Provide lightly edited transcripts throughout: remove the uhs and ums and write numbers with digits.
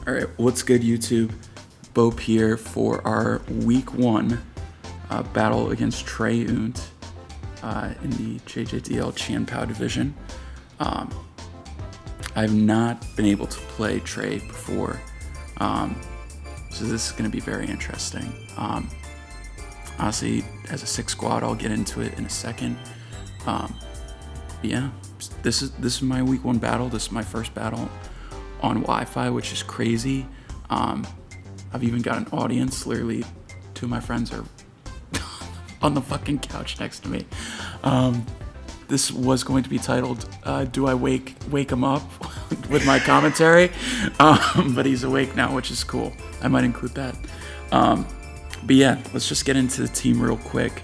All right, what's good, YouTube? Bope here for our week 1 battle against Treyunt in the JJDL Wi-Fi Division. I've not been able to play Trey before, so this is going to be very interesting. Honestly, as a 6 squad, I'll get into it in a second. Yeah, this is my week 1 battle. This is my first battle on Wi-Fi, which is crazy. I've even got an audience. Literally, 2 of my friends are on the fucking couch next to me. This was going to be titled, Do I Wake Him Up? with my commentary, but he's awake now, which is cool. I might include that. But yeah, let's just get into the team real quick.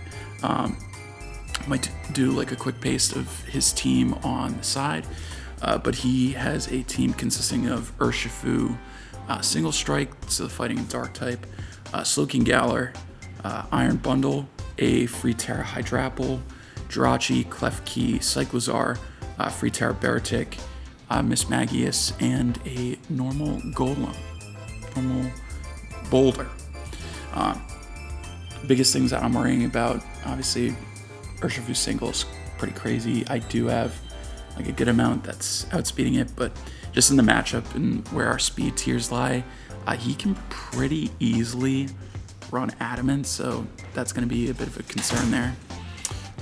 Might do like a quick paste of his team on the side. But he has a team consisting of Urshifu, Single Strike, so the fighting and dark type, Slowking Galar, Iron Bundle, a Free Terra Hydrapple, Jirachi, Klefki, Cyclozar, Free Terra Baratic, Miss Magius, and a normal Golem, normal Boulder. Biggest things that I'm worrying about, obviously, Urshifu single is pretty crazy. I do have like a good amount that's outspeeding it, but just in the matchup and where our speed tiers lie, he can pretty easily run Adamant, so that's going to be a bit of a concern there.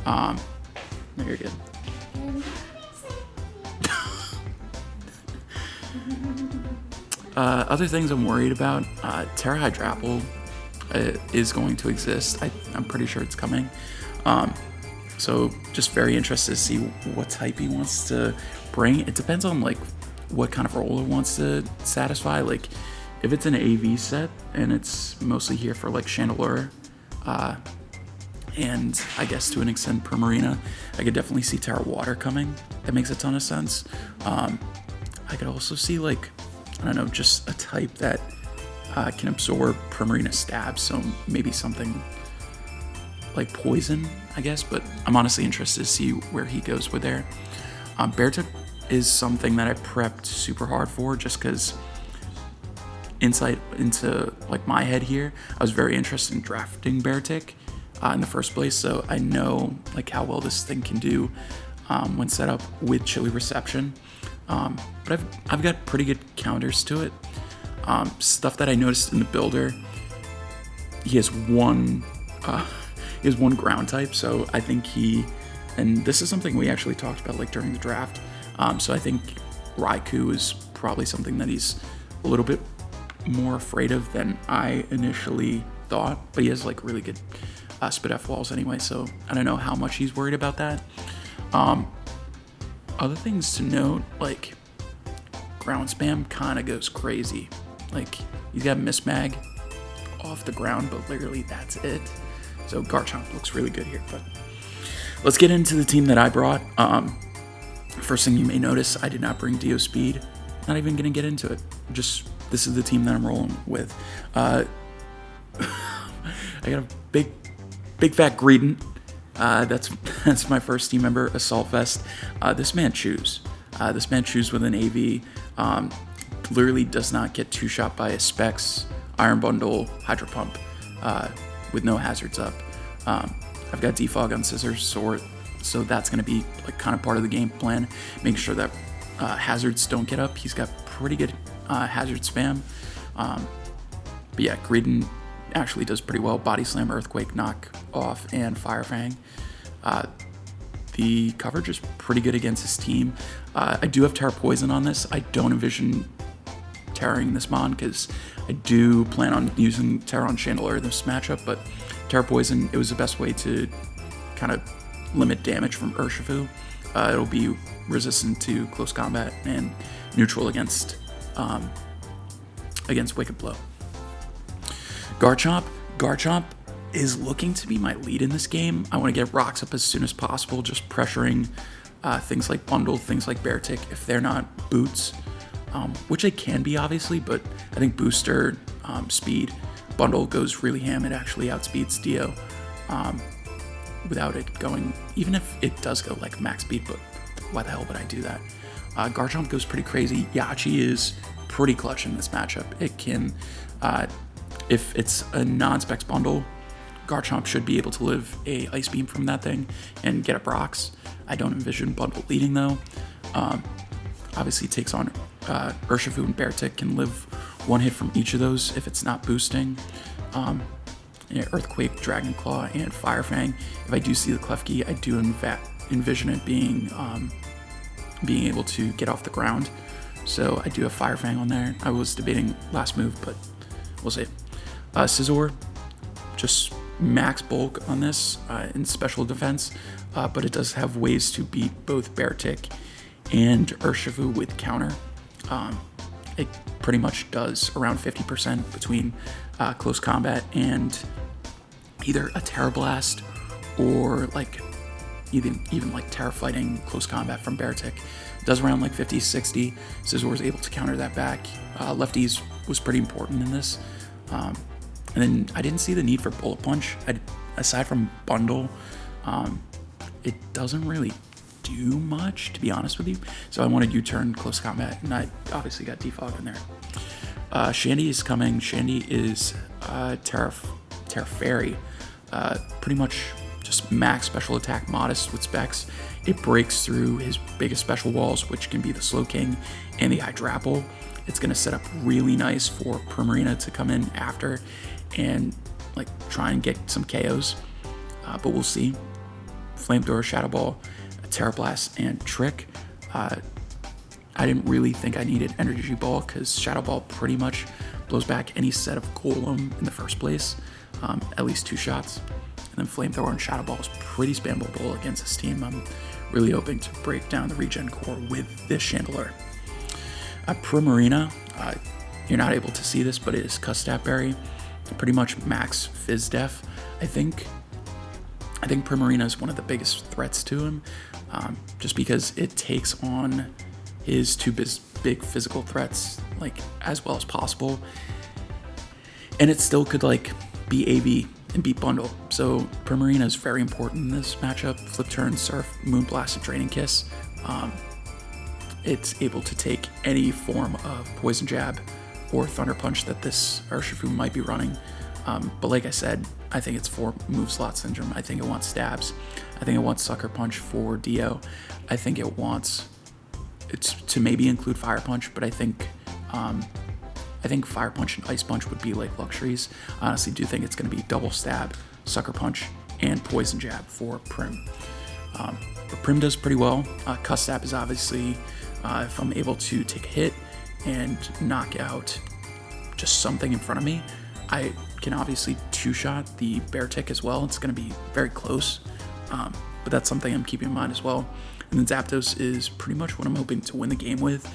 No, you're good. Other things I'm worried about, Terra Hydrapple is going to exist. I'm pretty sure it's coming. So just very interested to see what type he wants to bring. It depends on like what kind of role it wants to satisfy. Like if it's an AV set and it's mostly here for like Chandelure, and I guess to an extent Primarina, I could definitely see Terra Water coming. That makes a ton of sense. I could also see like, I don't know, just a type that can absorb Primarina stabs. So maybe something like Poison, I guess, but I'm honestly interested to see where he goes with there. Beartic is something that I prepped super hard for, just because insight into like my head here, I was very interested in drafting Beartic in the first place, so I know like how well this thing can do when set up with Chili Reception. But I've got pretty good counters to it. Stuff that I noticed in the builder, he has one ground type, so I think and this is something we actually talked about like during the draft, so I think Raikou is probably something that he's a little bit more afraid of than I initially thought, but he has like really good spit F walls anyway, so I don't know how much he's worried about that. Other things to note, like ground spam kind of goes crazy. Like he's got Miss Mag off the ground, but literally that's it. So Garchomp looks really good here, but let's get into the team that I brought. First thing you may notice, I did not bring Dio Speed. Not even gonna get into it. Just this is the team that I'm rolling with. I got a big fat Greedent. That's my first team member, Assault Vest. This man chews. This man chews with an AV. Literally does not get 2-shot by a Specs, Iron Bundle, Hydro Pump. With no hazards up. I've got defog on Scissors, so that's going to be like kind of part of the game plan. Make sure that hazards don't get up. He's got pretty good hazard spam. But yeah, Greedent actually does pretty well. Body Slam, Earthquake, Knock Off, and Fire Fang. The coverage is pretty good against his team. I do have Terra Poison on this. I don't envision Terraing this mon because I do plan on using Terra on Chandelure this matchup, but Terra Poison, it was the best way to kind of limit damage from Urshifu. It'll be resistant to close combat and neutral against Wicked Blow. Garchomp is looking to be my lead in this game. I want to get rocks up as soon as possible, just pressuring things like Bundle, things like Beartic, if they're not boots. Which it can be, obviously, but I think Booster, Speed, Bundle goes really ham. It actually outspeeds Dio without it going, even if it does go like max speed, but why the hell would I do that? Garchomp goes pretty crazy. Yachi is pretty clutch in this matchup. It can, if it's a non-specs bundle, Garchomp should be able to live a Ice Beam from that thing and get a Brox. I don't envision bundle leading though. Obviously it takes on Urshifu and Beartic, can live one hit from each of those if it's not boosting. Yeah, Earthquake, Dragon Claw, and Fire Fang. If I do see the Klefki, I do envision it being able to get off the ground. So I do have Fire Fang on there. I was debating last move, but we'll see. Scizor, just max bulk on this in special defense, but it does have ways to beat both Beartic and Urshifu with counter. It pretty much does around 50% between close combat and either a Terra Blast or like even like Terra Fighting close combat from Beartic. It does around like 50-60. Scizor is able to counter that back. Lefties was pretty important in this. And then I didn't see the need for Bullet Punch. Aside from Bundle, it doesn't really do much, to be honest with you. So I wanted U-turn close combat, and I obviously got Defog in there. Shandy is coming. Shandy is Terra Fairy. Pretty much just max special attack, modest with specs. It breaks through his biggest special walls, which can be the Slowking and the Hydrapple. It's going to set up really nice for Primarina to come in after and like try and get some KOs. But we'll see. Flamethrower, Shadow Ball, Terra Blast, and Trick. I didn't really think I needed Energy Ball because Shadow Ball pretty much blows back any set of Golem in the first place, at least 2 shots. And then Flamethrower and Shadow Ball is pretty spammable against this team. I'm really hoping to break down the regen core with this Chandelure. Primarina, you're not able to see this, but it is Custap Berry, pretty much max Fizz Def. I think Primarina is one of the biggest threats to him, just because it takes on his 2 big physical threats like as well as possible, and it still could like be AV and beat Bundle. So Primarina is very important in this matchup. Flip Turn, Surf, Moonblast, and Draining Kiss. It's able to take any form of Poison Jab or Thunder Punch that this Urshifu might be running. But like I said, I think it's for move slot syndrome. I think it wants stabs. I think it wants Sucker Punch for Dio. I think it's to maybe include Fire Punch, but I think Fire Punch and Ice Punch would be like luxuries. I honestly do think it's going to be double stab, Sucker Punch, and Poison Jab for Prim. But Prim does pretty well. Custap is obviously, if I'm able to take a hit and knock out just something in front of me, I can obviously 2-shot the Beartic as well. It's going to be very close, but that's something I'm keeping in mind as well. And then Zapdos is pretty much what I'm hoping to win the game with.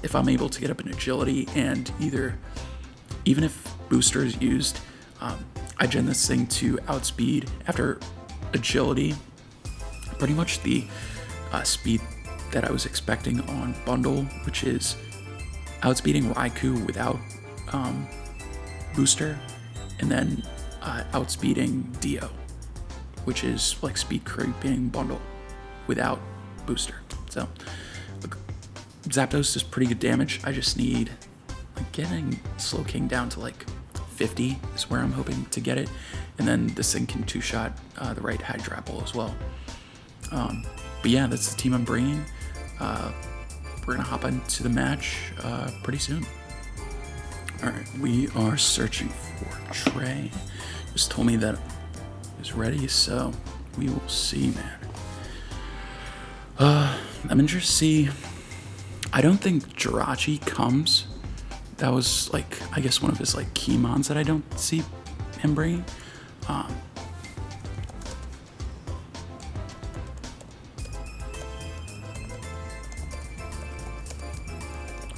If I'm able to get up in agility and even if booster is used, I gen this thing to outspeed after agility, pretty much the speed that I was expecting on Bundle, which is outspeeding Raikou without booster, and then outspeeding Dio, which is like speed creeping Bundle without booster. So Zapdos does pretty good damage. I just need like getting Slowking down to like 50 is where I'm hoping to get it, and then this thing can 2-shot the right Hydrapple as well. But yeah, that's the team I'm bringing. We're gonna hop into the match pretty soon. All right, we are searching for Trey. Just told me that he's ready, so we will see, man. I'm interested to see. I don't think Jirachi comes. That was like, I guess, one of his like key mons that I don't see him bringing.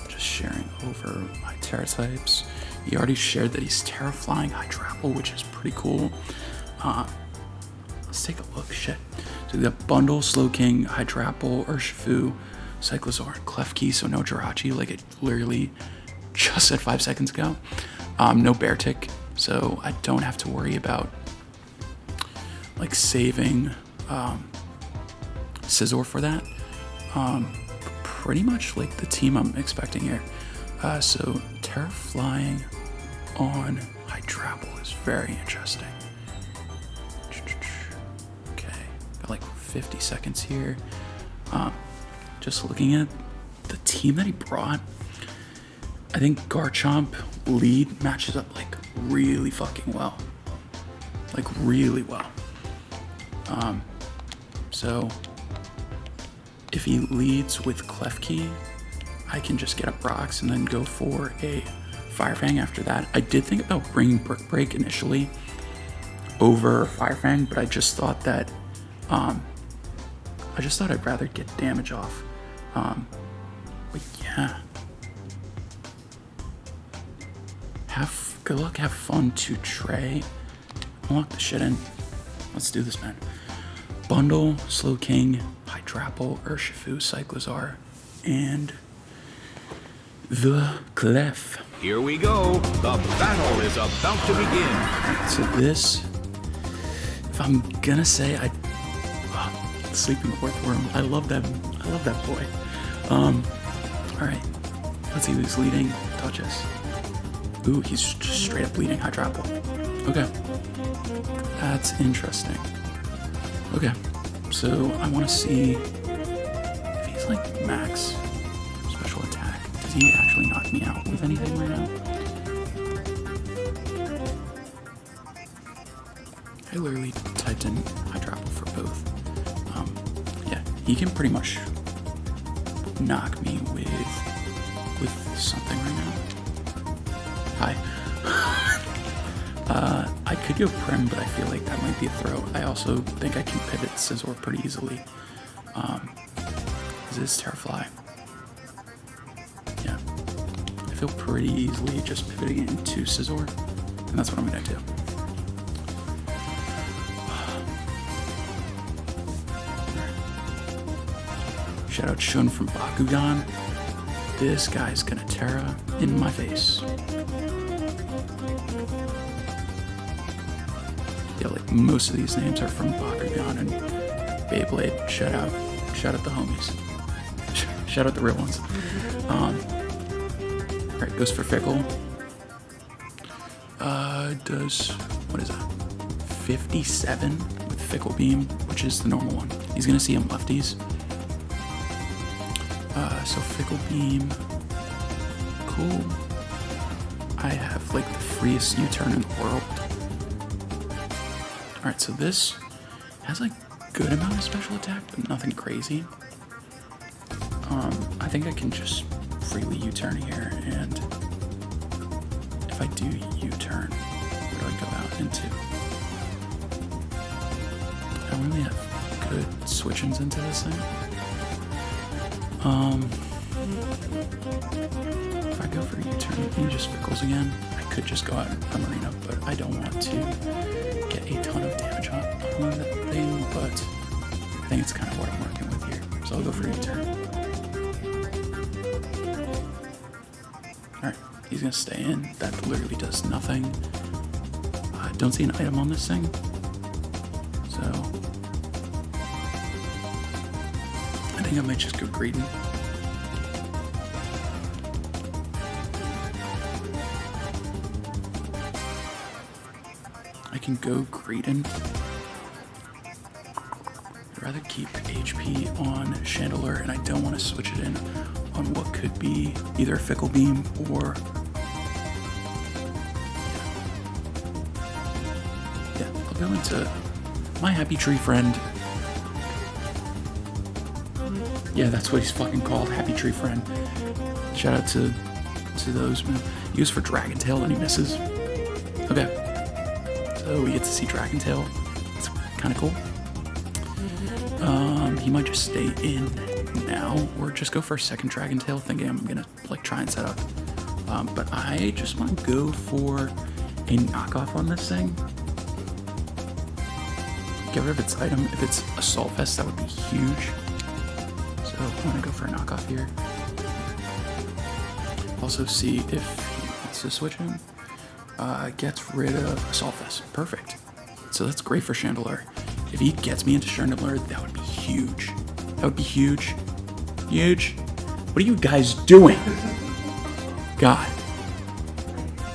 Just sharing over my Terra types. He already shared that he's Terra Flying Hydrapple, which is pretty cool. Let's take a look. Shit. So we got Bundle, Slowking, Hydrapple, Urshifu, Cyclozar, and Klefki, so no Jirachi, like it literally just said 5 seconds ago. No Beartic, so I don't have to worry about like saving Scizor for that. Pretty much like the team I'm expecting here. So Terra flying on Hydrapple is very interesting. Okay, got like 50 seconds here. Just looking at the team that he brought, I think Garchomp lead matches up like really fucking well. Like really well. So if he leads with Klefki, I can just get up rocks and then go for a Fire Fang after that. I did think about bringing Brick Break initially over Fire Fang, but I just thought that I'd rather get damage off. But yeah. Good luck, have fun to Trey. Unlock the shit in. Let's do this, man. Bundle, Slow King, Hydrapple, Urshifu, Cyclozar, and the Clef. Here we go. The battle is about to begin. Right, so this, if I'm gonna say, Sleeping Earthworm. I love that boy. All right, let's see who's leading. Touches. Ooh, he's just straight up leading Hydrapple. Okay, that's interesting. Okay, so I want to see if he's like max special attack. Does he actually knock me out with anything right now? I literally typed in Hydrapple for both. Yeah, he can pretty much knock me with something right now. Hi. I could go Prim, but I feel like that might be a throw. I also think I can pivot Scizor pretty easily. Is this Terrafly? Yeah. I feel pretty easily just pivoting it into Scizor, and that's what I'm gonna do. Shout out Shun from Bakugan. This guy's gonna Terra in my face. Yeah, like most of these names are from Bakugan and Beyblade. Shout out the homies. Shout out the real ones. Alright, goes for Fickle. Does, what is that? 57 with Fickle Beam, which is the normal one. He's gonna see him lefties. So Fickle Beam, cool. I have like the freest U-turn in the world. Alright, so this has like good amount of special attack, but nothing crazy. I think I can just freely U-turn here, and if I do U-turn, where do I go out into? I don't really have good switch-ins into this thing. If I go for U-turn, he just Fickles again. I could just go out a Marina, but I don't want to get a ton of damage on that thing, but I think it's kind of what I'm working with here. So I'll go for U-turn. Alright, he's gonna stay in. That literally does nothing. I don't see an item on this thing. So I think I might just go Greedent. I can go Greedent. I'd rather keep HP on Chandelure, and I don't want to switch it in on what could be either a Fickle Beam or... Yeah, I'll go into my Happy Tree Friend. Yeah, that's what he's fucking called, Happy Tree Friend. Shout out to those, man. He goes for Dragon Tail and he misses. Okay. So we get to see Dragon Tail. It's kind of cool. He might just stay in now or just go for a second Dragon Tail, thinking I'm gonna like try and set up. But I just want to go for a knockoff on this thing. Get rid of its item. If it's Assault Vest, that would be huge. So I'm gonna go for a knockoff here. Also see if he wants to switch in. Gets rid of Assault Vest. Perfect. So that's great for Chandelure. If he gets me into Chandelure, that would be huge. That would be huge. Huge. What are you guys doing? god.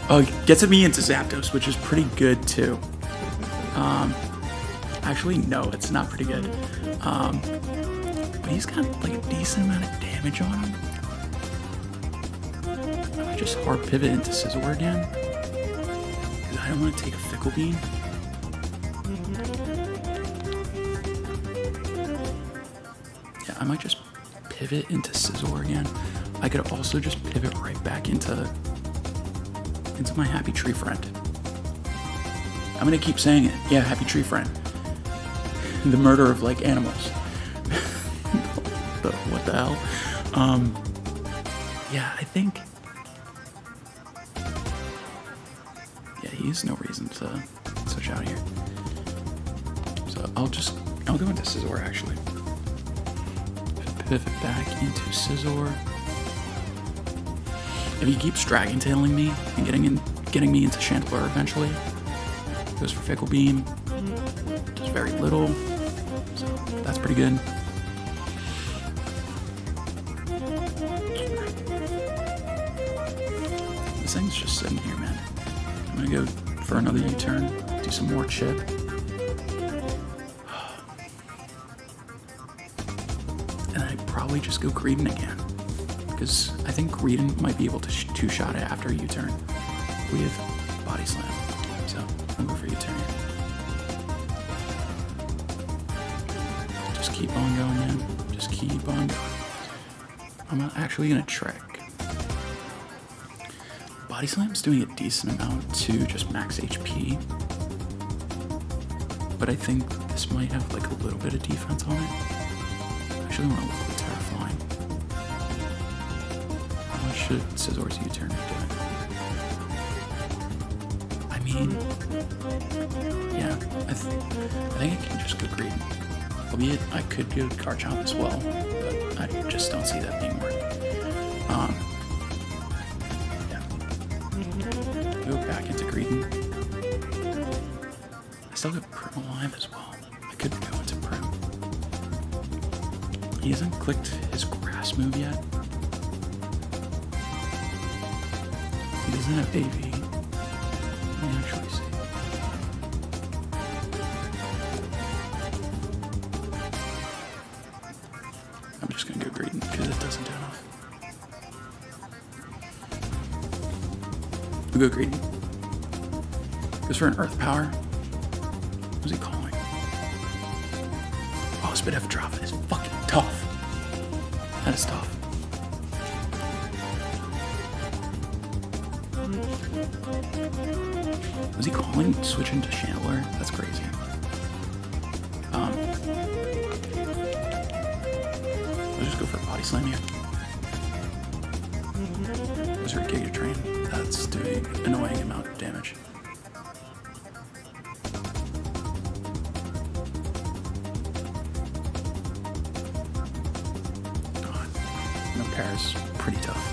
Oh, it gets me into Zapdos, which is pretty good too. Actually, no, it's not pretty good. But he's got like a decent amount of damage on him. I might just hard pivot into Scizor again. Because I don't want to take a Fickle Bean. Yeah, I might just pivot into Scizor again. I could also just pivot right back into my Happy Tree Friend. I'm gonna keep saying it. Yeah, Happy Tree Friend. The murder of like animals. What the hell? Yeah, I think. Yeah, he has no reason to switch out here. So I'll go into Scizor actually. Pivot back into Scizor. If he keeps Dragon Tailing me and getting me into Chandelure eventually, goes for Fickle Beam. Does very little. So that's pretty good. This thing's just sitting here, man. I'm gonna go for another U-turn, do some more chip. And I'd probably just go Greedent again. Because I think Greedent might be able to two-shot it after a U-turn with Body Slam. So I'll go for U-turn here. Just keep on going, man. Just keep on going. I'm actually gonna trick. Body Slam's doing a decent amount to just max HP. But I think this might have like a little bit of defense on it. I actually want to look at Terraflying. How much should Scizor's U-turn be doing? I mean, yeah, I think I can just go Greedent. Albeit, I could go Garchomp as well, but I just don't see that being worth it. Yeah. Go back into Greedent. I still got Prim alive as well. I could go into Prim. He hasn't clicked his Grass move yet. He doesn't have AV. Let me actually see. I'm just gonna go Greedent because it doesn't do enough. We'll go Greedent. Goes for an Earth Power. What's he calling? Oh, Spit F Drop is fucking tough. That is tough. Was he calling switching to Chandelure? That's crazy. I'll just go for a Body Slam here. Goes for a Giga Train. That's doing an annoying amount of damage. God, no Paris, pretty tough.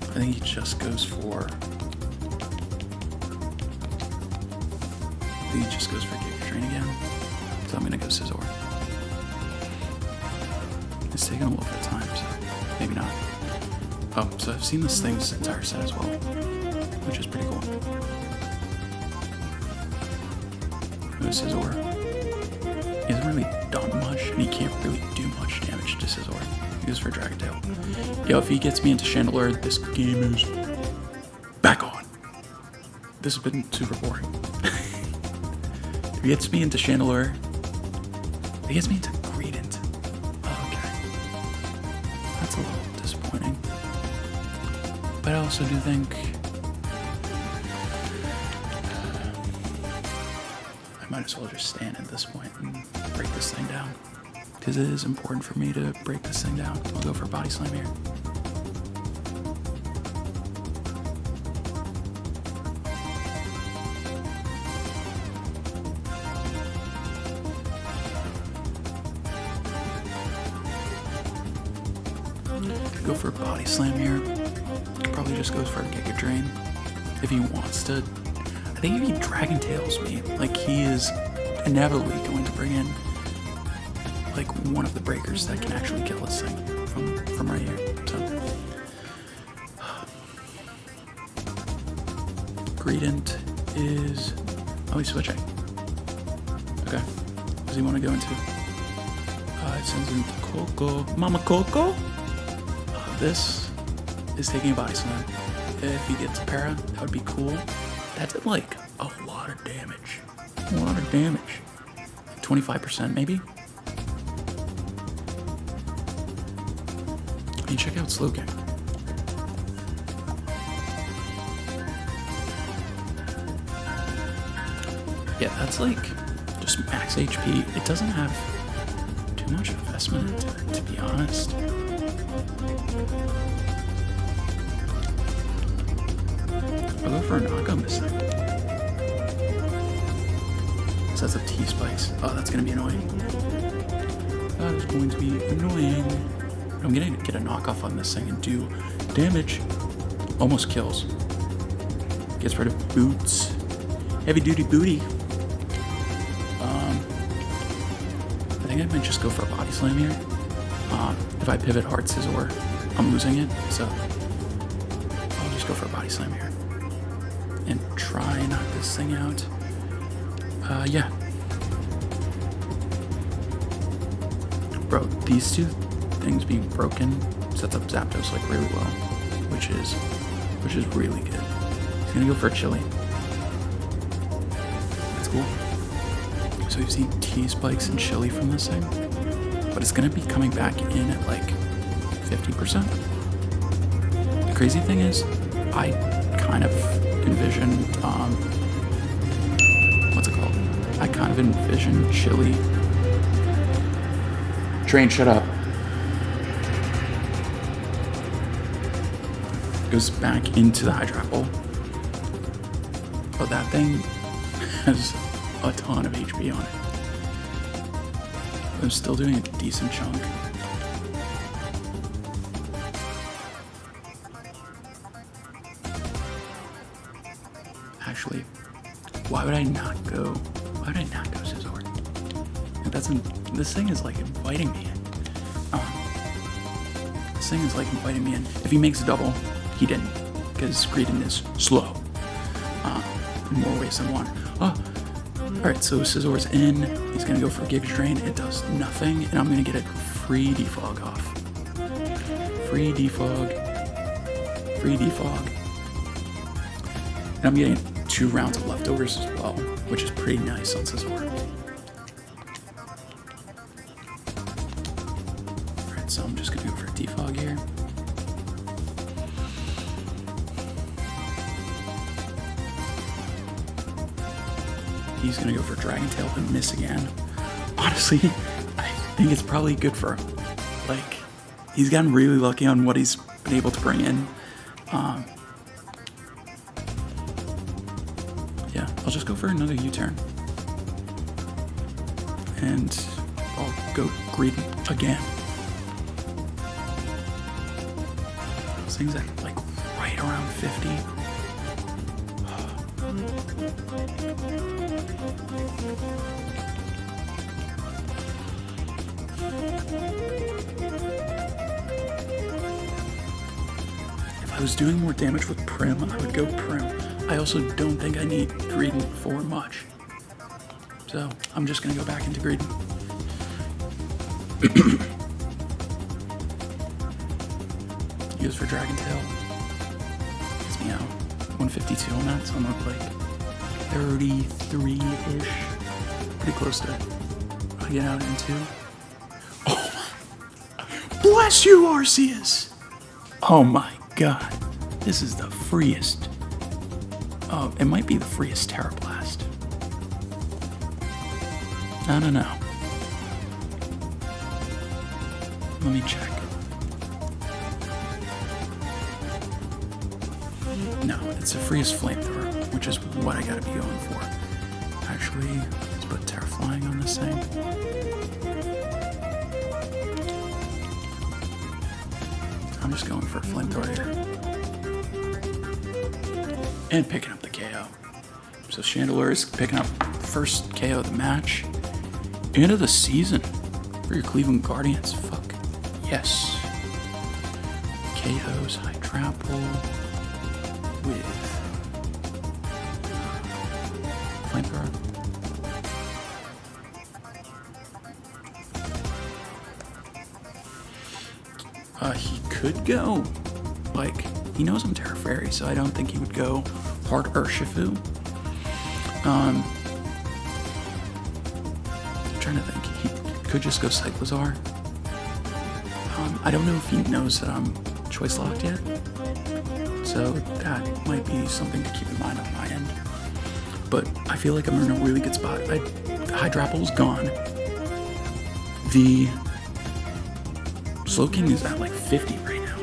I think he just goes for. Giga Train again. So I'm gonna go Scizor. It's taking a little bit of time, so maybe not. Oh, so I've seen this thing's entire set as well, which is pretty cool. Go Scizor. He hasn't really done much, and he can't really do much damage to Scizor. He goes for Dragon Tail. Yo, if he gets me into Chandelure, this game is back on. This has been super boring. If he gets me into Chandelure, if he gets me into Greedent. Oh, okay. That's a little disappointing. But I also do think I might as well just stand at this point and break this thing down. Because it is important for me to break this thing down. I'll go for a Body Slam here. Go for a Body Slam here. probably just goes for a Giga Drain if he wants to. I think if he Dragon Tails me, like he is inevitably going to bring in like one of the breakers that can actually kill this thing from right here. So Treyunt is he's switching. Okay. What does he want to go into? It sends into Coco. Mama Coco? This is taking a body slam. If he gets para, that would be cool. That's at like a lot of damage. A lot of damage. 25% maybe? I mean, check out Slow Game. Yeah, that's like just max HP. It doesn't have too much investment into it, to be honest. I'll go for a knock on this thing. Sets up T-Spikes. Oh, that's going to be annoying. That is going to be annoying. I'm going to get a knockoff on this thing and do damage. Almost kills. Gets rid of boots. Heavy duty booty. I think I might just go for a body slam here. If I pivot hard Scizor, I'm losing it, so I'll just go for a body slam here. And try and knock this thing out. Yeah. Bro, these two things being broken sets up Zapdos like really well, which is really good. He's gonna go for a Chili. That's cool. So we've seen T-Spikes and Chili from this thing, but it's gonna be coming back in at like 50%. The crazy thing is, I kind of envision, what's it called? I kind of envision Chili. Train, shut up. Goes back into the Hydrapple. But that thing has a ton of HP on it. I'm still doing a decent chunk. Actually, why would I not go Scizor? This thing is like inviting me in. This thing is like inviting me in. If he makes a double, he didn't, because Greedent is slow. In more ways than one. Alright, so Scizor's in. He's gonna go for a Giga Drain. It does nothing, and I'm gonna get a free defog off. Free defog. Free defog. And I'm getting 2 rounds of leftovers as well, which is pretty nice on Scizor. Alright, so I'm just gonna go for a defog here. He's gonna go for Dragon Tail and miss again. Honestly, I think it's probably good for him. Like, he's gotten really lucky on what he's been able to bring in. Yeah, I'll just go for another U-turn. And I'll go Greedent again. This thing's at like right around 50. If I was doing more damage with Prim, I would go Prim. I also don't think I need Greedent for much. So I'm just gonna go back into Greedent. He goes for Dragon Tail. Gets me out. 152 on that, so I'm up like 33-ish. Pretty close to I get out in 2. Oh, bless you, Arceus! Oh my god. This is the freest. Oh, it might be the freest Terra Blast. I don't know. Let me check. No, it's the freest Flamethrower, which is what I gotta be going for. Actually, let's put Terra Flying on this thing. I'm just going for a Flamethrower here. and picking up the KO. So Chandelure is picking up first KO of the match and of the season for your Cleveland Guardians. Fuck yes. KO's Hydrapple with Flamethrower. He could go, like, he knows I'm Terra Fairy, so I don't think he would go hard Urshifu. I'm trying to think. He could just go Cyclizar. I don't know if he knows that I'm choice locked yet, so that might be something to keep in mind on my end. But I feel like I'm in a really good spot. Hydrapple's gone. The Slowking is at like 50 right now.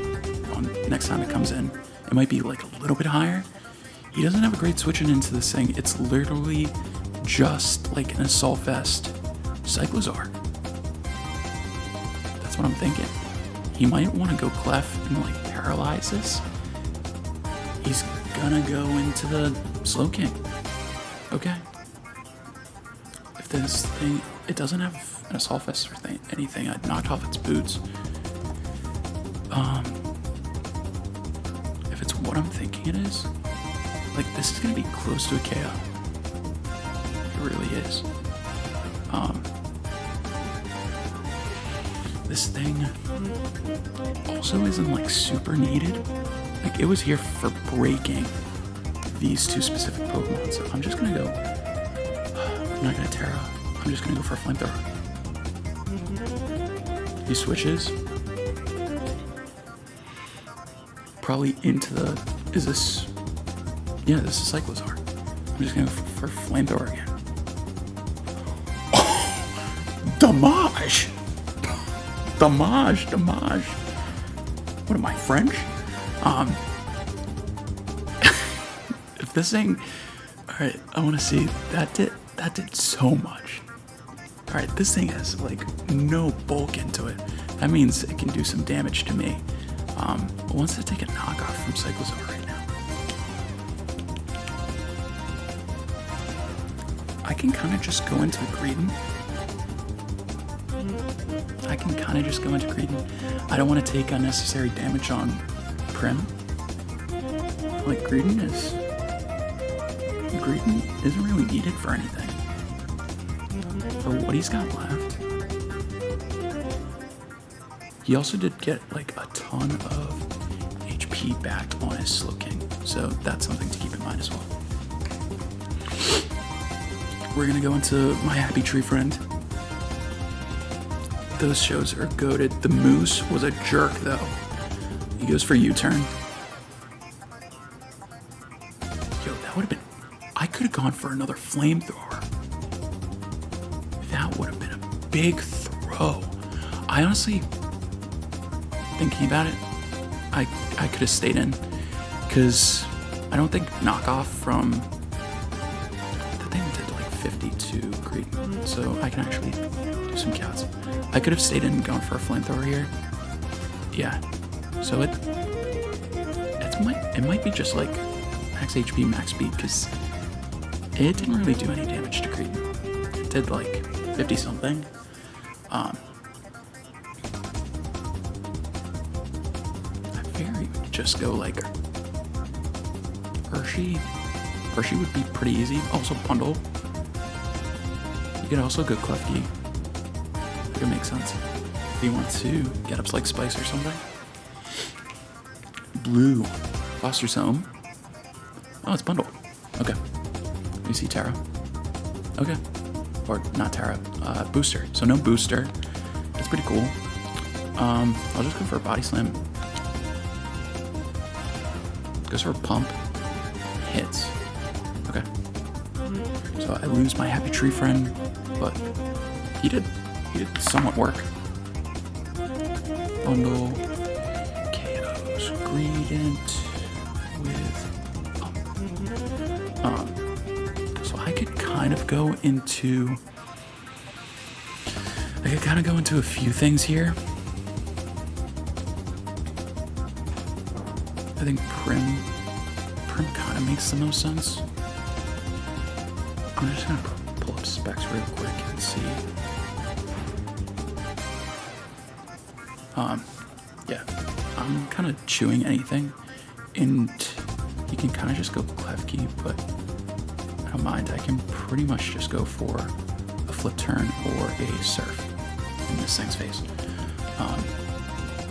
Next time it comes in, it might be like a little bit higher. He doesn't have a great switching into this thing. It's literally just like an Assault Vest Cyclizar. That's what I'm thinking. He might want to go Clef and like paralyze this. He's gonna go into the Slowking. Okay. If this thing, it doesn't have an Assault Vest or anything, I'd knock off its boots. If it's what I'm thinking it is, like, this is gonna be close to a KO. It really is. This thing also isn't like super needed. Like, it was here for breaking these two specific Pokemon, so I'm just gonna go. I'm not gonna Terra. I'm just gonna go for a Flamethrower. He switches. Probably into the. Is this? Yeah, this is Cyclizar. I'm just gonna go for Flamethrower again. Oh, Damage! Damage. What am I, French? If this thing. Alright, I wanna see. That did so much. Alright, this thing has like no bulk into it. That means it can do some damage to me. It wants to take a knockoff from Cyclizar right now. I can kind of just go into the Greedent. I don't want to take unnecessary damage on Prim. Like, Greedent isn't really needed for anything. For what he's got left. He also did get like a ton of HP back on his Slowking, so that's something to keep in mind as well. We're gonna go into my Happy Tree Friend. Those shows are goated. The Moose was a jerk though. He goes for U-turn. Yo, that would have been. I could have gone for another Flamethrower. That would have been a big throw. I honestly. Thinking about it, I could have stayed in, because I don't think knockoff from the thing did like 52 Greedent, so I can actually do some counts. I could have stayed in and gone for a Flamethrower here. Yeah, so it might be just like max HP, max speed, because it didn't really do any damage to Greedent. It did like 50 something. Just go like Urshi. Urshi would be pretty easy. Also bundle. You could also go Klefki. That could make sense. If you want to get up like Spice or something. Blue. Foster's Home. Oh, it's bundle. Okay. Let me see Terra. Okay. Or not Terra. Booster. So no booster. That's pretty cool. I'll just go for a Body Slam. Goes for a Pump. Hits. Okay. So I lose my Happy Tree Friend, but he did somewhat work. Bundle. KO's Greedent with Pump. So I could kind of go into a few things here. I think Prim kind kind of makes the most sense. I'm just gonna pull up specs real quick and see. Yeah, I'm kind of chewing anything, and you can kind of just go clef key, but I don't mind. I can pretty much just go for a flip turn or a surf in this thing's face.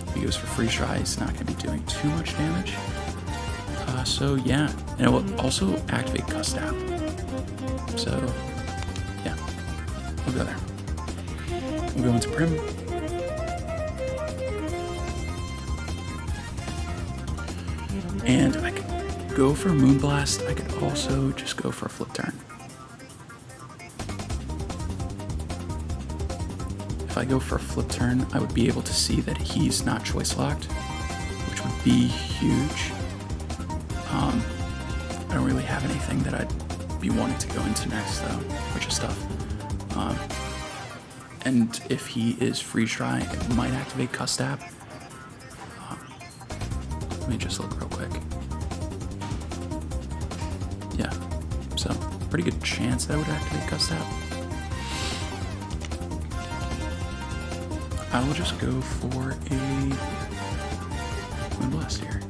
If he goes for freeze dry, he's not going to be doing too much damage. So yeah, and it will also activate cuss stab. So yeah, we'll go there. We'll go into Prim. And I could go for Moonblast. I could also just go for a flip turn. If I go for a flip turn, I would be able to see that he's not choice locked, which would be huge. I don't really have anything that I'd be wanting to go into next though, which is tough. And if he is freeze dry, it might activate cuss stab. Let me just look real quick. Yeah, so pretty good chance that would activate cuss stab. I will just go for a Moonblast here.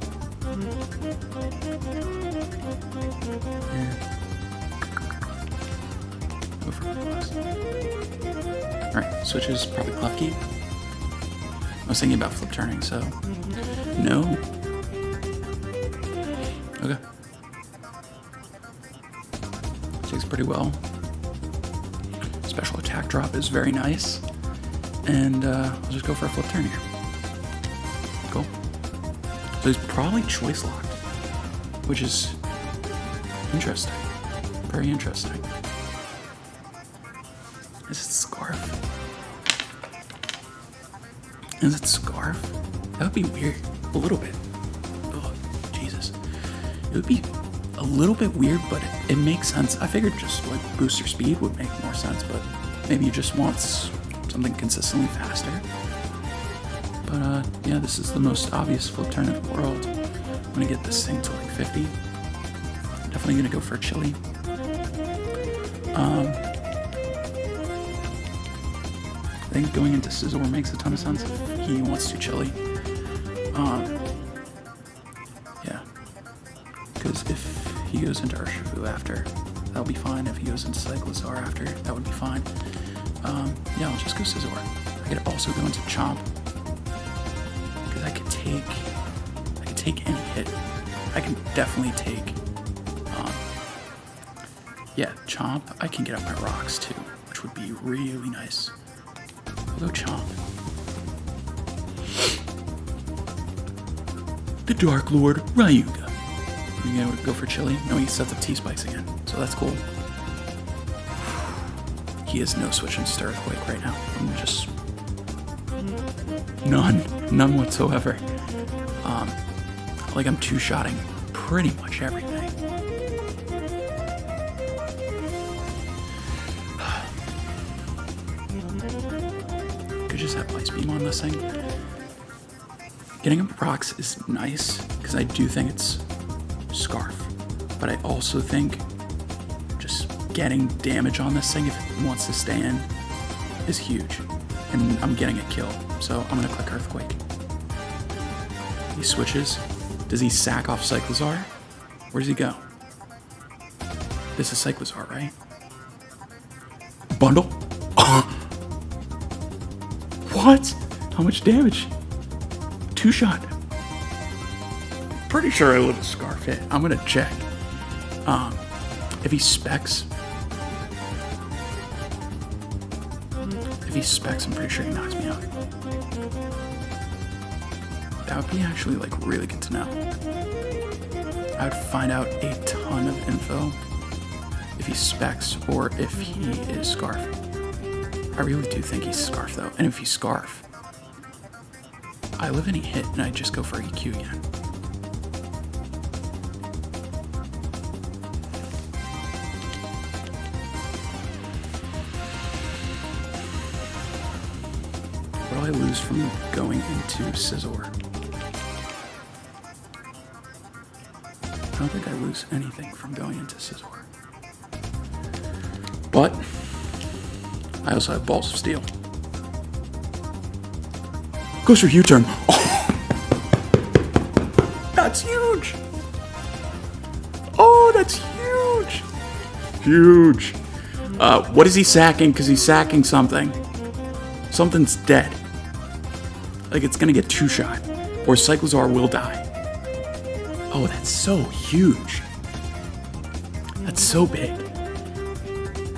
Go for Moonblast. Alright, switch is probably clef key. I was thinking about flip turning, so no. Okay. Takes pretty well. Special attack drop is very nice. And I'll just go for a flip turn here. Cool. So he's probably choice locked, which is interesting. Very interesting. Is it Scarf? Is it Scarf? That would be weird. A little bit. Oh, Jesus. It would be a little bit weird, but it makes sense. I figured just like booster speed would make more sense, but maybe you just want something consistently faster. But yeah, this is the most obvious flip turn in the world. I'm gonna get this thing to like 50. Definitely gonna go for a chili. I think going into Scizor makes a ton of sense if he wants to chili. Yeah, because if he goes into Urshifu after, that'll be fine. If he goes into Cyclizar after, that would be fine. Yeah, I'll just go Scizor. I could also go into Chomp because I could take any hit. I can definitely take. Yeah, Chomp. I can get up my rocks too, which would be really nice. I'll go Chomp. The Dark Lord Ryuga. You gonna go for chili? No, he sets up T-Spikes again, so that's cool. He has no switch into Earthquake right now. I'm just none whatsoever. Like I'm two-shotting pretty much everything. Could just have Ice Beam on this thing. Getting up rocks is nice because I do think it's Scarf, but I also think just getting damage on this thing if it wants to stay in is huge, and I'm getting a kill, so I'm gonna click Earthquake. He switches. Does he sack off Cyclizar? Where does he go? This is Cyclizar, right? Bundle? What? How much damage? Two-shot. Pretty sure I let a Scarf hit. I'm gonna check. If he specs, I'm pretty sure he knocks me out. That would be actually like really good to know. I would find out a ton of info if he specs or if he is Scarf. I really do think he's Scarf though, and if he's Scarf, I live any hit and I just go for EQ again. What do I lose from going into Scizor? I don't think I lose anything from going into Scizor. But I also have Balls of Steel. Goes for U-turn. Oh, that's huge. Oh, that's huge. Huge. What is he sacking? Because he's sacking something. Something's dead. Like it's gonna get two-shot, or Cyclizar will die. Oh, that's so huge. That's so big.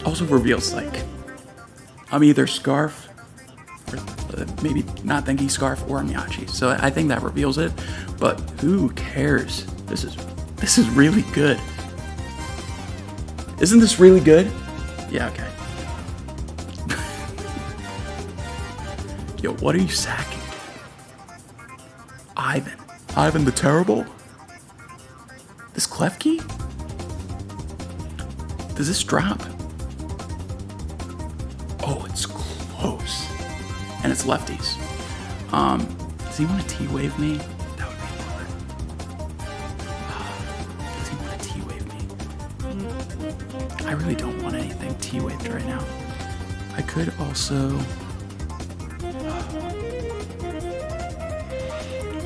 Also reveals like I'm either Scarf, or maybe not thinking Scarf, or Miyachi. So I think that reveals it. But who cares? This is really good. Isn't this really good? Yeah. Okay. Yo, what are you sacking? Ivan the Terrible? This Klefki? Does this drop? Oh, it's close. And it's lefties. Does he want to T-Wave me? That would be fun. Does he want to T-Wave me? I really don't want anything T-Waved right now. I could also...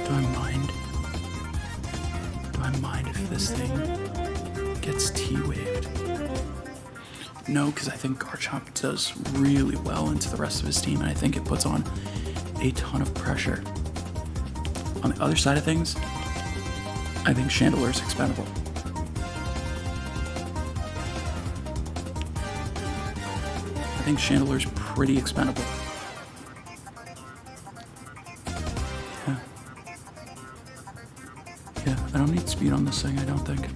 Do I mind if this thing gets T-Waved? No, because I think Garchomp does really well into the rest of his team, and I think it puts on a ton of pressure. On the other side of things, I think Chandeler's expendable. I think Chandeler's pretty expendable. Yeah, I don't need speed on this thing, I don't think.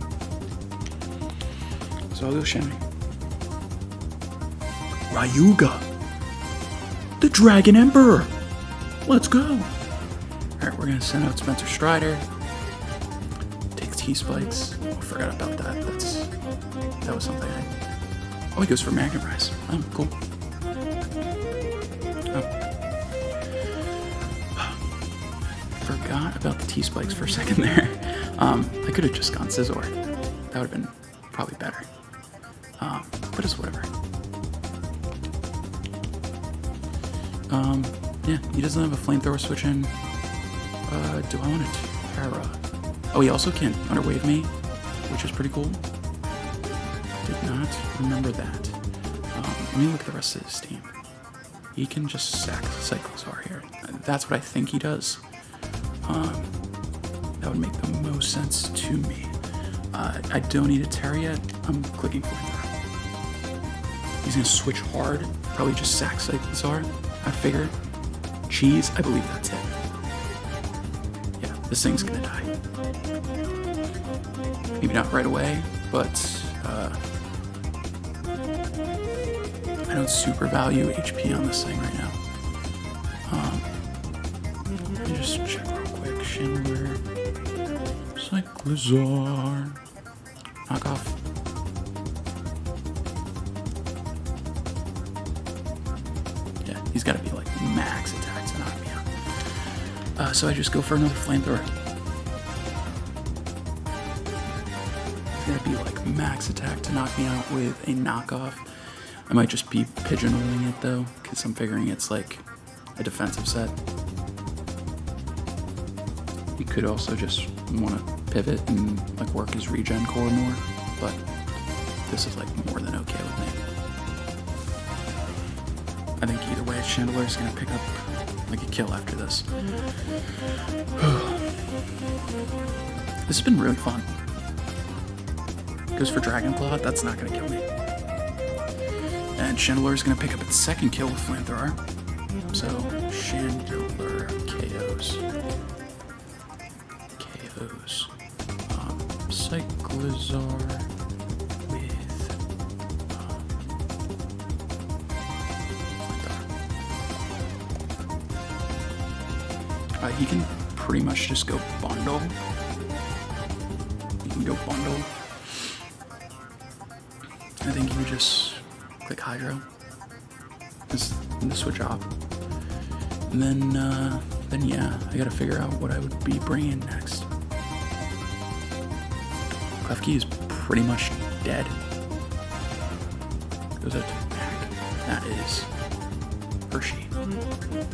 So I'll go Shimmy. Ryuga! The Dragon Emperor! Let's go! Alright, we're gonna send out Spencer Strider. Takes T-Spikes. Oh, forgot about that. That was something I... Oh, he goes for Magnetize. Oh, cool. Forgot about the T-Spikes for a second there. I could have just gone Scizor. That would have been probably better. But it's whatever. Yeah, he doesn't have a flamethrower switch in. Do I want a Terra? Oh, he also can Underwave me, which is pretty cool. Did not remember that. Let me look at the rest of his team. He can just sack Cyclizar here. That's what I think he does. That would make the most sense to me. I don't need a Terra yet. I'm clicking Flamethrower. He's gonna switch hard. Probably just sack Cyclizar. I figure. Cheese, I believe that's it. Yeah, this thing's gonna die. Maybe not right away, but I don't super value HP on this thing right now. Let me just check real quick. Chandler, Cyclizar, knock off. Yeah, he's got to be like max attack to knock me out. So I just go for another flamethrower. It's gonna be like max attack to knock me out with a knockoff. I might just be pigeonholing it though, because I'm figuring it's like a defensive set. He could also just want to pivot and like work his regen core more, but this is like more than okay with me. I think either way, Chandeler's gonna pick up like a kill after this. This has been really fun. Goes for Dragon Claw, that's not gonna kill me. And Chandeler's gonna pick up its second kill with Flamethrower. So Chandeler KOs. Cyclizar with he can pretty much just go bundle. He can go bundle. I think he would just click Hydro. This switch off. And then yeah, I gotta figure out what I would be bringing next. Klefki is pretty much dead. Goes out to back. That is Hershey.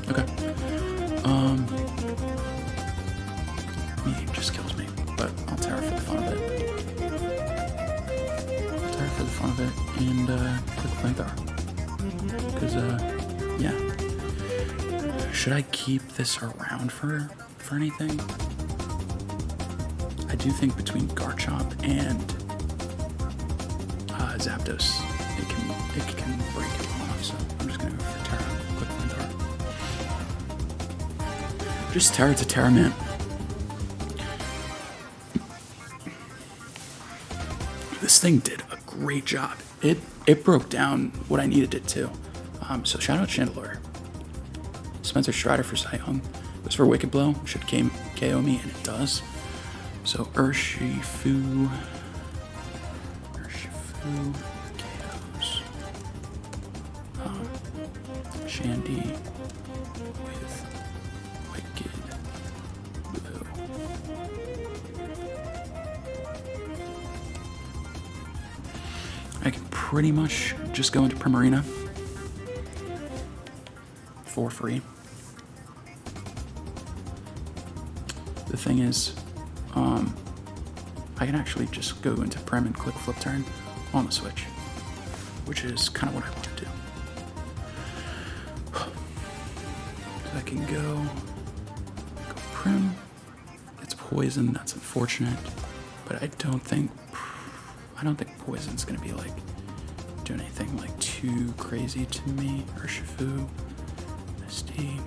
Okay. He just kills me, but I'll Terra for the fun of it. Terra for the fun of it, and quick flamethrower. Because yeah. Should I keep this around for anything? I do think between Garchomp and Zapdos, it can break it off. So I'm just gonna go for Terra. Quick flamethrower. Just Terra to Terra, man. This thing did a great job. It broke down what I needed it to. So shout out Chandelure. Spencer Strider for Cy Young. It was for Wicked Blow. Should KO me, and it does. So Urshifu KOs. Shandy with Wicked Blow. I can pretty much just go into Primarina for free. The thing is, I can actually just go into Prem and click Flip Turn on the Switch, which is kind of what I want to do. So I can go Prem. It's poison. That's unfortunate, but I don't think poison's gonna be like doing anything like too crazy to me. Urshifu, SD.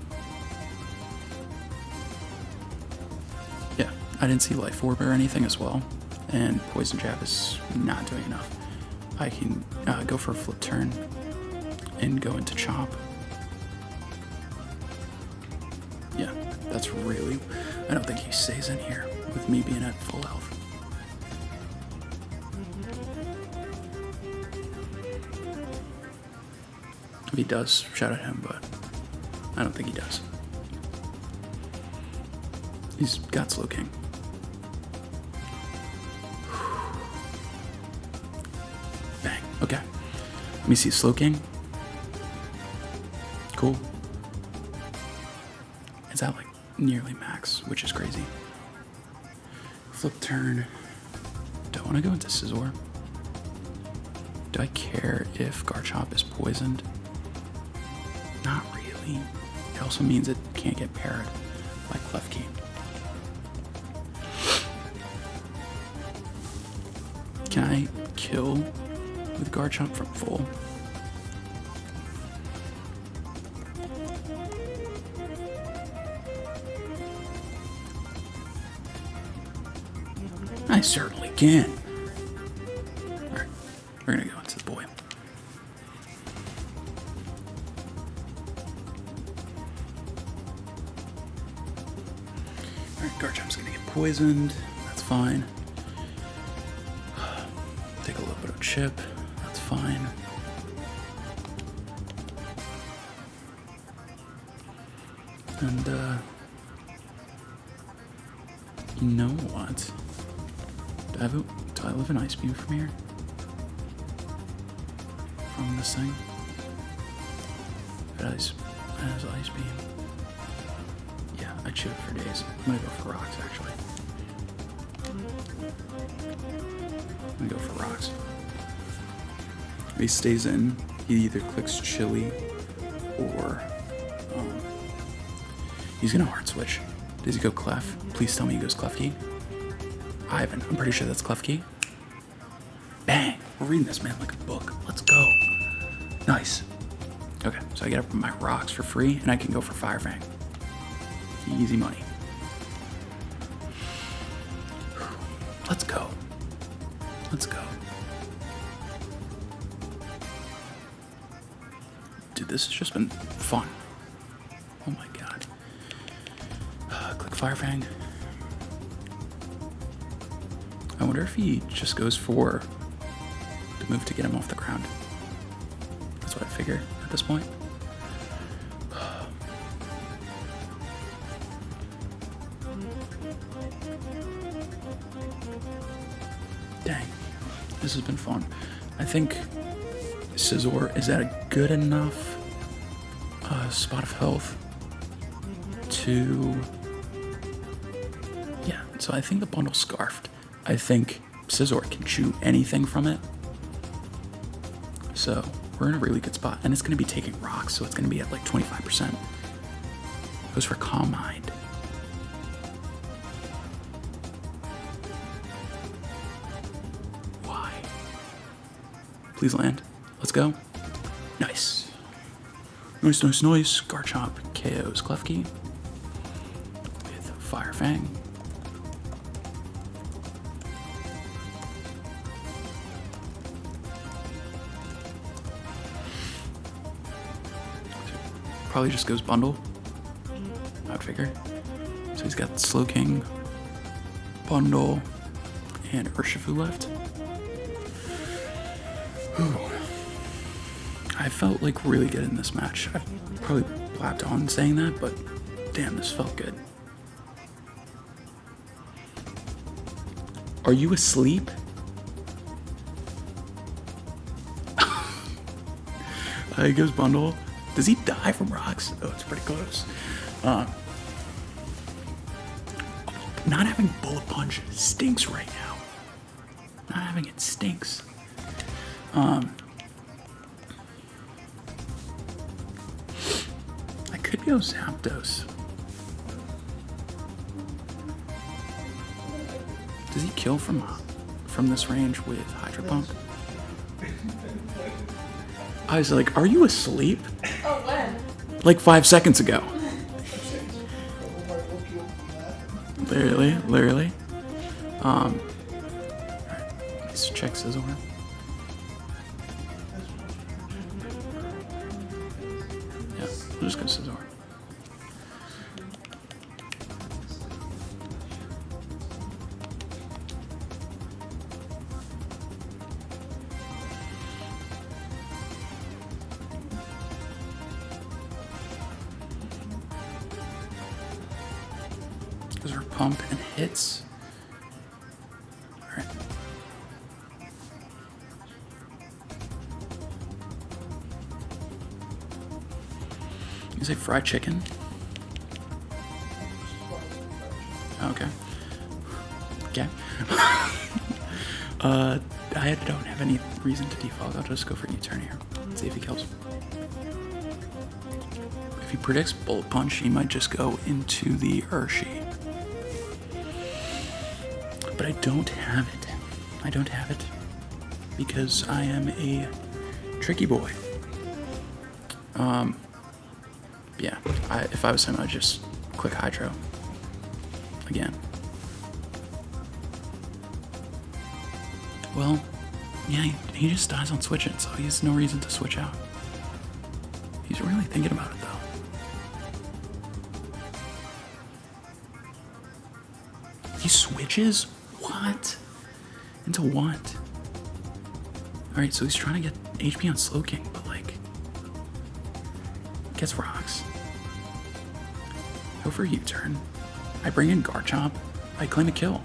Yeah, I didn't see Life Orb or anything as well, and Poison Jab is not doing enough. I can go for a Flip Turn and go into Chop. Yeah, that's really... I don't think he stays in here with me being at full health. If he does, shout at him, but I don't think he does. He's got Slow King. Bang. Okay. Let me see. Slow King. Cool. It's at like nearly max, which is crazy. Flip Turn. Do I want to go into Scizor? Do I care if Garchomp is poisoned? Not really. It also means it can't get paired by Klefki. Can I kill with Garchomp from full? I certainly can. Alright, we're gonna go into the boy. Alright, Garchomp's gonna get poisoned. That's fine. Take a little bit of chip. That's fine. And, you know what? Do I live an Ice Beam from here? From this thing? It has Ice Beam. Yeah, I chip for days. I'm gonna go for rocks, actually. I'm gonna go for rocks. If he stays in, he either clicks Chili or he's gonna hard switch. Does he go Clef? Please tell me he goes Klefki. Ivan, I'm pretty sure that's Klefki. Bang! We're reading this, man, like a book. Let's go. Nice. Okay, so I get up my rocks for free, and I can go for Fire Fang. Easy money. Let's go. Let's go. Dude, this has just been fun. Oh my god. Click Fire Fang. I wonder if he just goes for the move to get him off the ground. That's what I figure at this point. this has been fun. I think Scizor is at a good enough spot of health to... Yeah, so I think the bundle's scarfed. I think Scizor can chew anything from it. So we're in a really good spot. And it's going to be taking rocks, so it's going to be at like 25%. Goes for Calm Mind. Why? Please land. Let's go. Nice. Nice, nice, nice. Garchomp KOs Klefki with Fire Fang. Probably just goes bundle, I would figure. So he's got Slow King, bundle, and Urshifu left. Whew. I felt like really good in this match. I probably blapped on saying that, but damn, this felt good. Are you asleep? He goes bundle. Does he die from rocks? Oh, it's pretty close. Not having Bullet Punch stinks right now. Not having it stinks. I could go Zapdos. Does he kill from this range with Hydro Pump? I was like, are you asleep? Oh, when? Like 5 seconds ago. Literally. Alright, let's check Scizor. Yeah, we'll just go Scizor. Those are pump and hits. Alright. You say fried chicken? Okay. Okay. I don't have any reason to default. I'll just go for U-turn here. See if he kills. If he predicts Bullet Punch, he might just go into the Urshi. But I don't have it. I don't have it because I am a tricky boy. Yeah, if I was him, I'd just click Hydro again. Well, yeah, he just dies on switching, so he has no reason to switch out. He's really thinking about it, though. He switches? What? Into what? Alright, so he's trying to get HP on Slow King, but like... Gets rocks. Go for a U-turn. I bring in Garchomp. I claim a kill.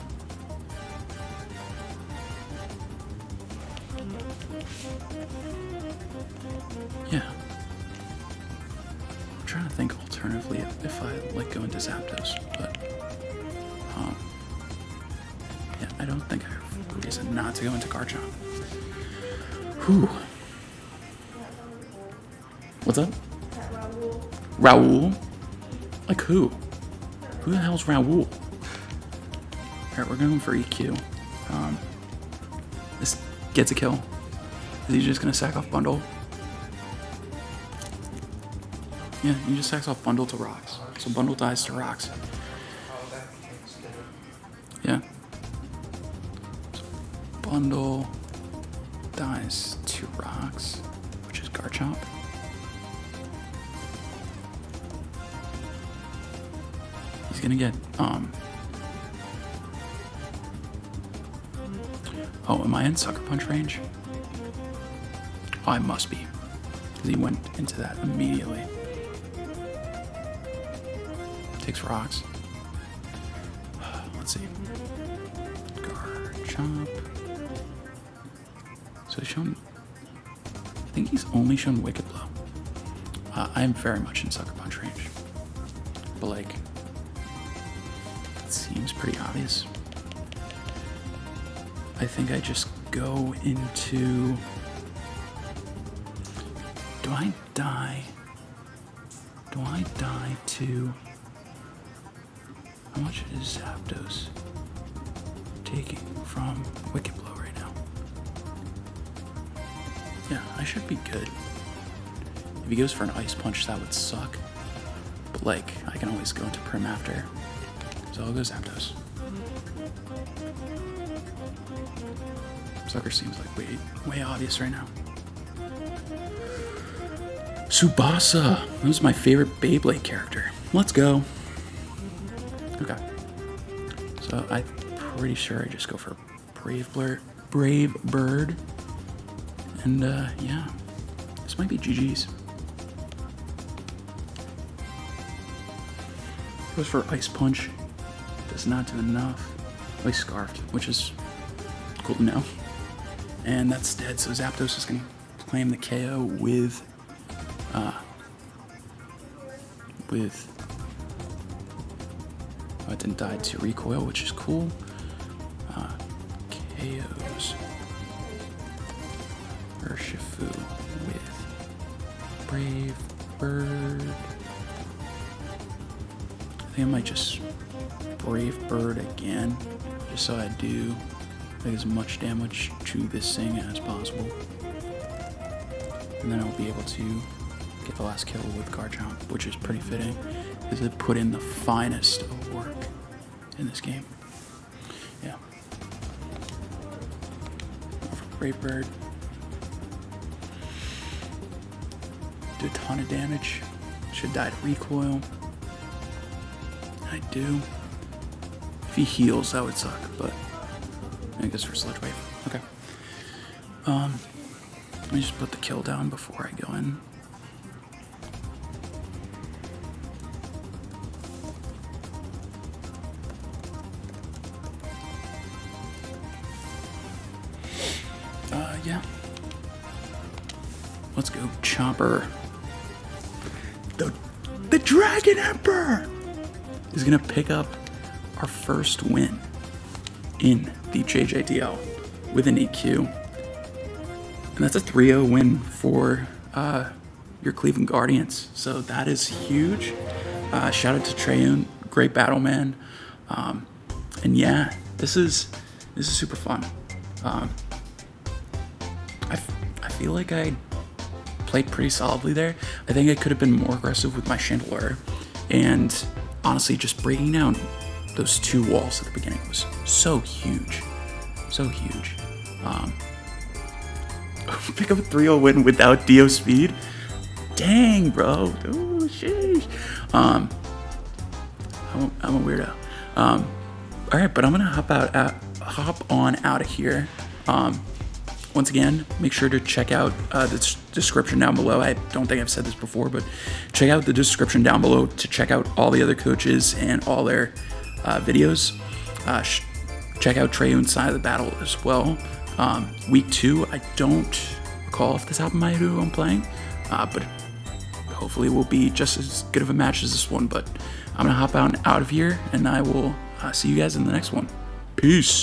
Yeah. I'm trying to think alternatively if I like go into Zapdos, but... yeah, I don't think I have a reason not to go into Garchomp. Whew. What's up? Raoul? Like who? Who the hell's Raoul? Alright, we're going for EQ. This gets a kill. Is he just gonna sack off bundle? Yeah, he just sacks off bundle to rocks. So bundle dies to rocks. Yeah. So bundle dies to rocks, which is Garchomp. He's gonna get, oh, am I in Sucker Punch range? Oh, I must be, because he went into that immediately. Takes rocks. Let's see. Garchomp. So he's shown, I think he's only shown Wicked Blow. I'm very much in Sucker Punch range. But like, it seems pretty obvious. I think I just go into, do I die to, how much is Zapdos taking from Wicked Blow right now? Yeah, I should be good. If he goes for an Ice Punch, that would suck. But like, I can always go into Prim after. So I'll go Zapdos. Sucker seems like way obvious right now. Tsubasa! That was my favorite Beyblade character. Let's go. Okay. So I'm pretty sure I just go for Brave Bird. And yeah. This might be GG's. Goes for Ice Punch. Does not do enough. At least Scarfed, which is cool to know. And that's dead, so Zapdos is going to claim the KO with it didn't die to recoil, which is cool. KOs Urshifu with Brave Bird. I think I might just Brave Bird again, just so I do like as much damage to this thing as possible. And then I'll be able to get the last kill with Garchomp, which is pretty fitting, because it put in the finest of work in this game. Yeah. Brave Bird. Do a ton of damage. Should die to recoil. I do. If he heals, that would suck, but I guess for Sludge Wave. Okay. Let me just put the kill down before I go in. Yeah. Let's go, Chomper. The Dragon Emperor is gonna pick up our first win in the JJDL with an EQ. And that's a 3-0 win for your Cleveland Guardians. So that is huge. Shout out to Treyunt, great battle, man. And yeah, this is super fun. I feel like I played pretty solidly there. I think I could have been more aggressive with my Chandelure. And honestly, just breaking down those two walls at the beginning was so huge. So huge. Pick up a 3-0 win without Dio speed. Dang, bro. Oh, sheesh. I'm a weirdo. All right, but I'm gonna hop on out of here. Once again, make sure to check out the description down below. I don't think I've said this before, but check out the description down below to check out all the other coaches and all their videos. Check out Treyunt's side of the battle as well. Week 2, I don't recall if this happened who I'm playing, but hopefully it will be just as good of a match as this one. But I'm gonna hop out of here, and I will see you guys in the next one. Peace.